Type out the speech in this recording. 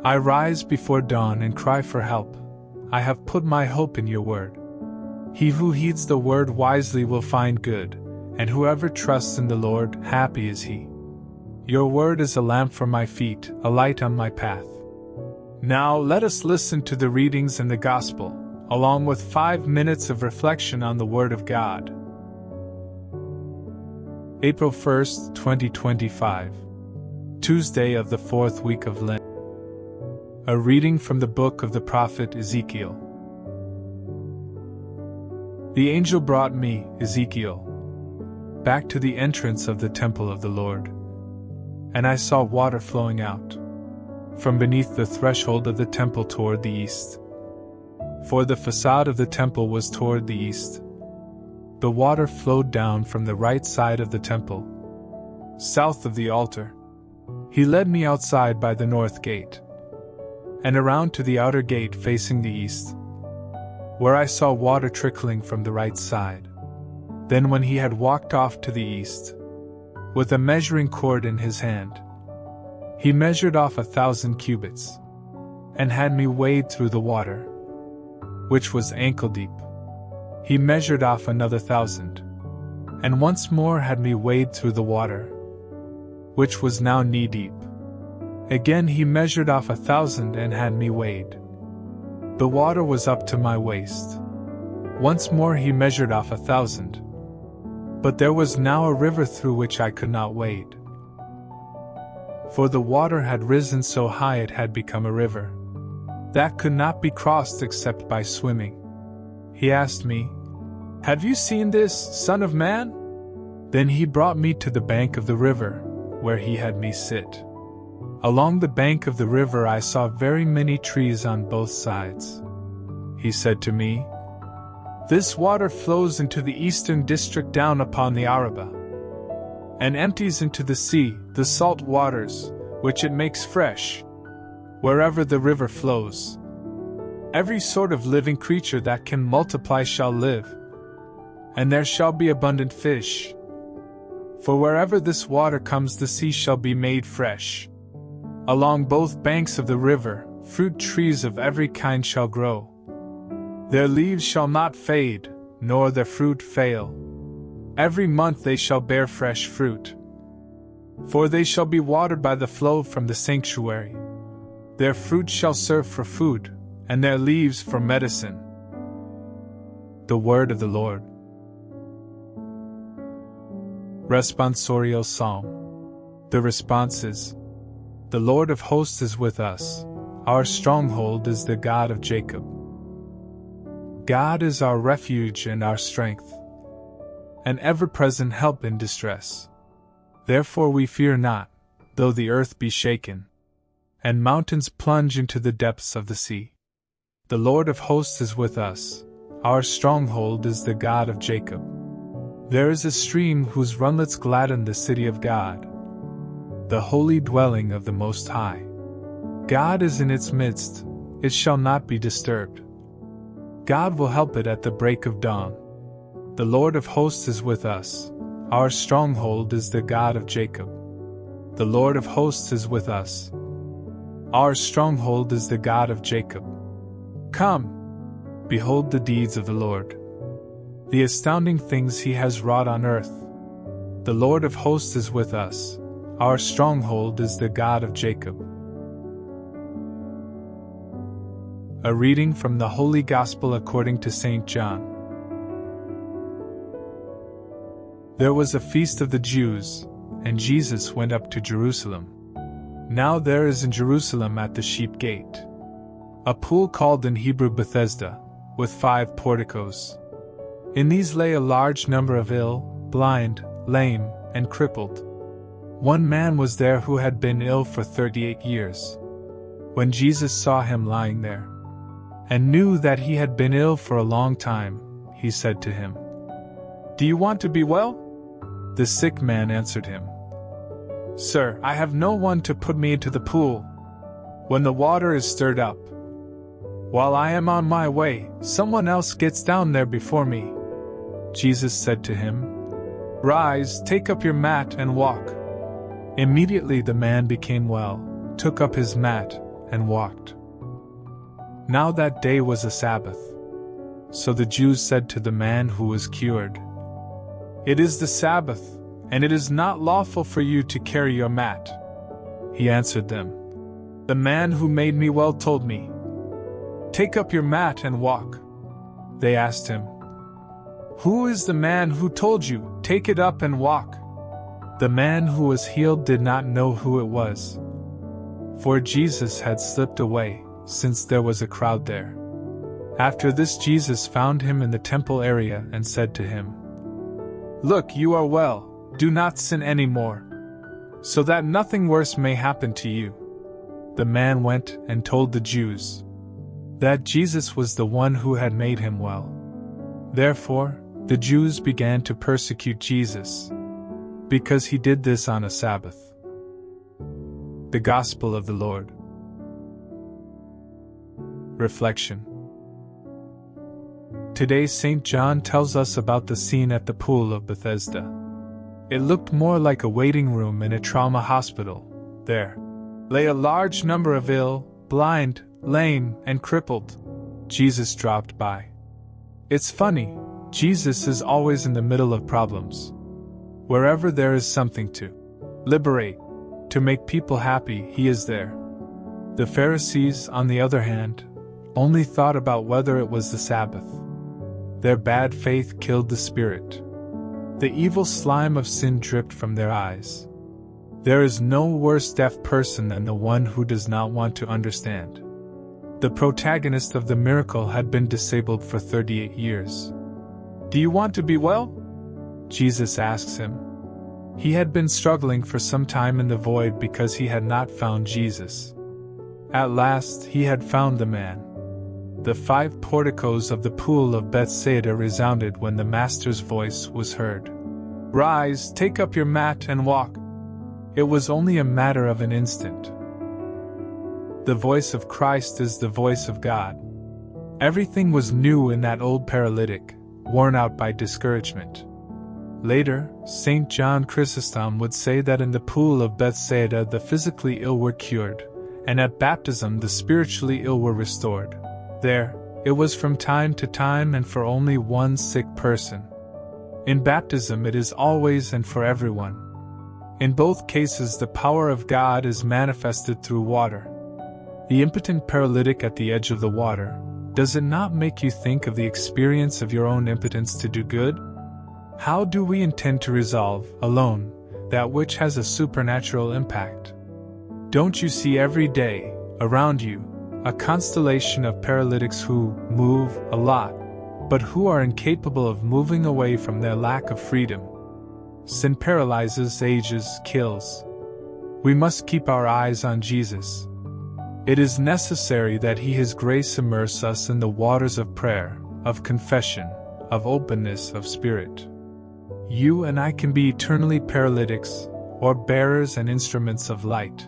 I rise before dawn and cry for help. I have put my hope in your word. He who heeds the word wisely will find good, and whoever trusts in the Lord, happy is he. Your word is a lamp for my feet, a light on my path. Now let us listen to the readings in the Gospel, along with 5 minutes of reflection on the Word of God. April 1st, 2025. Tuesday of the 4th week of Lent. A reading from the book of the prophet Ezekiel. The angel brought me, Ezekiel, back to the entrance of the temple of the Lord. And I saw water flowing out from beneath the threshold of the temple toward the east. For the facade of the temple was toward the east. The water flowed down from the right side of the temple, south of the altar. He led me outside by the north gate, and around to the outer gate facing the east, where I saw water trickling from the right side. Then when he had walked off to the east, with a measuring cord in his hand, he measured off 1,000 cubits, and had me wade through the water, which was ankle deep. He measured off another 1,000, and once more had me wade through the water, which was now knee deep. Again he measured off 1,000 and had me wade. The water was up to my waist. Once more he measured off 1,000. But there was now a river through which I could not wade, for the water had risen so high it had become a river that could not be crossed except by swimming. He asked me, "Have you seen this, Son of Man?" Then he brought me to the bank of the river, where he had me sit. Along the bank of the river I saw very many trees on both sides. He said to me, "This water flows into the eastern district down upon the Arabah, and empties into the sea, the salt waters, which it makes fresh, wherever the river flows. Every sort of living creature that can multiply shall live, and there shall be abundant fish. For wherever this water comes, the sea shall be made fresh. Along both banks of the river, fruit trees of every kind shall grow. Their leaves shall not fade, nor their fruit fail. Every month they shall bear fresh fruit. For they shall be watered by the flow from the sanctuary. Their fruit shall serve for food, and their leaves for medicine." The word of the Lord. Responsorial Psalm. The response is, "The Lord of hosts is with us. Our stronghold is the God of Jacob. God is our refuge and our strength, an ever-present help in distress. Therefore we fear not, though the earth be shaken, and mountains plunge into the depths of the sea. The Lord of hosts is with us. Our stronghold is the God of Jacob. There is a stream whose runlets gladden the city of God, the holy dwelling of the Most High. God is in its midst, it shall not be disturbed. God will help it at the break of dawn. The Lord of hosts is with us. Our stronghold is the God of Jacob. The Lord of hosts is with us. Our stronghold is the God of Jacob. Come, behold the deeds of the Lord, the astounding things he has wrought on earth. The Lord of hosts is with us. Our stronghold is the God of Jacob." A reading from the Holy Gospel according to St. John. There was a feast of the Jews, and Jesus went up to Jerusalem. Now there is in Jerusalem at the Sheep Gate a pool called in Hebrew Bethesda, with 5 porticos. In these lay a large number of ill, blind, lame, and crippled. One man was there who had been ill for 38 years. When Jesus saw him lying there, and knew that he had been ill for a long time, he said to him, "Do you want to be well?" The sick man answered him, "Sir, I have no one to put me into the pool when the water is stirred up. While I am on my way, someone else gets down there before me." Jesus said to him, "Rise, take up your mat and walk." Immediately the man became well, took up his mat, and walked. Now that day was a Sabbath. So the Jews said to the man who was cured, "It is the Sabbath, and it is not lawful for you to carry your mat." He answered them, "The man who made me well told me, 'Take up your mat and walk.'" They asked him, "Who is the man who told you, 'Take it up and walk'?" The man who was healed did not know who it was, for Jesus had slipped away, since there was a crowd there. After this, Jesus found him in the temple area and said to him, "Look, you are well, do not sin anymore, so that nothing worse may happen to you." The man went and told the Jews that Jesus was the one who had made him well. Therefore, the Jews began to persecute Jesus, because he did this on a Sabbath. The Gospel of the Lord. Reflection. Today St. John tells us about the scene at the pool of Bethesda. It looked more like a waiting room in a trauma hospital. There lay a large number of ill, blind, lame, and crippled. Jesus dropped by. It's funny, Jesus is always in the middle of problems. Wherever there is something to liberate, to make people happy, he is there. The Pharisees, on the other hand, only thought about whether it was the Sabbath. Their bad faith killed the spirit. The evil slime of sin dripped from their eyes. There is no worse deaf person than the one who does not want to understand. The protagonist of the miracle had been disabled for 38 years. "Do you want to be well?" Jesus asks him. He had been struggling for some time in the void because he had not found Jesus. At last he had found the man. The 5 porticos of the pool of Bethsaida resounded when the Master's voice was heard. "Rise, take up your mat and walk." It was only a matter of an instant. The voice of Christ is the voice of God. Everything was new in that old paralytic, worn out by discouragement. Later, St. John Chrysostom would say that in the pool of Bethsaida the physically ill were cured, and at baptism the spiritually ill were restored. There, it was from time to time and for only one sick person. In baptism it is always and for everyone. In both cases the power of God is manifested through water. The impotent paralytic at the edge of the water, does it not make you think of the experience of your own impotence to do good? How do we intend to resolve, alone, that which has a supernatural impact? Don't you see every day, around you, a constellation of paralytics who move a lot, but who are incapable of moving away from their lack of freedom? Sin paralyzes, ages, kills. We must keep our eyes on Jesus. It is necessary that His grace immerse us in the waters of prayer, of confession, of openness of spirit. You and I can be eternally paralytics, or bearers and instruments of light.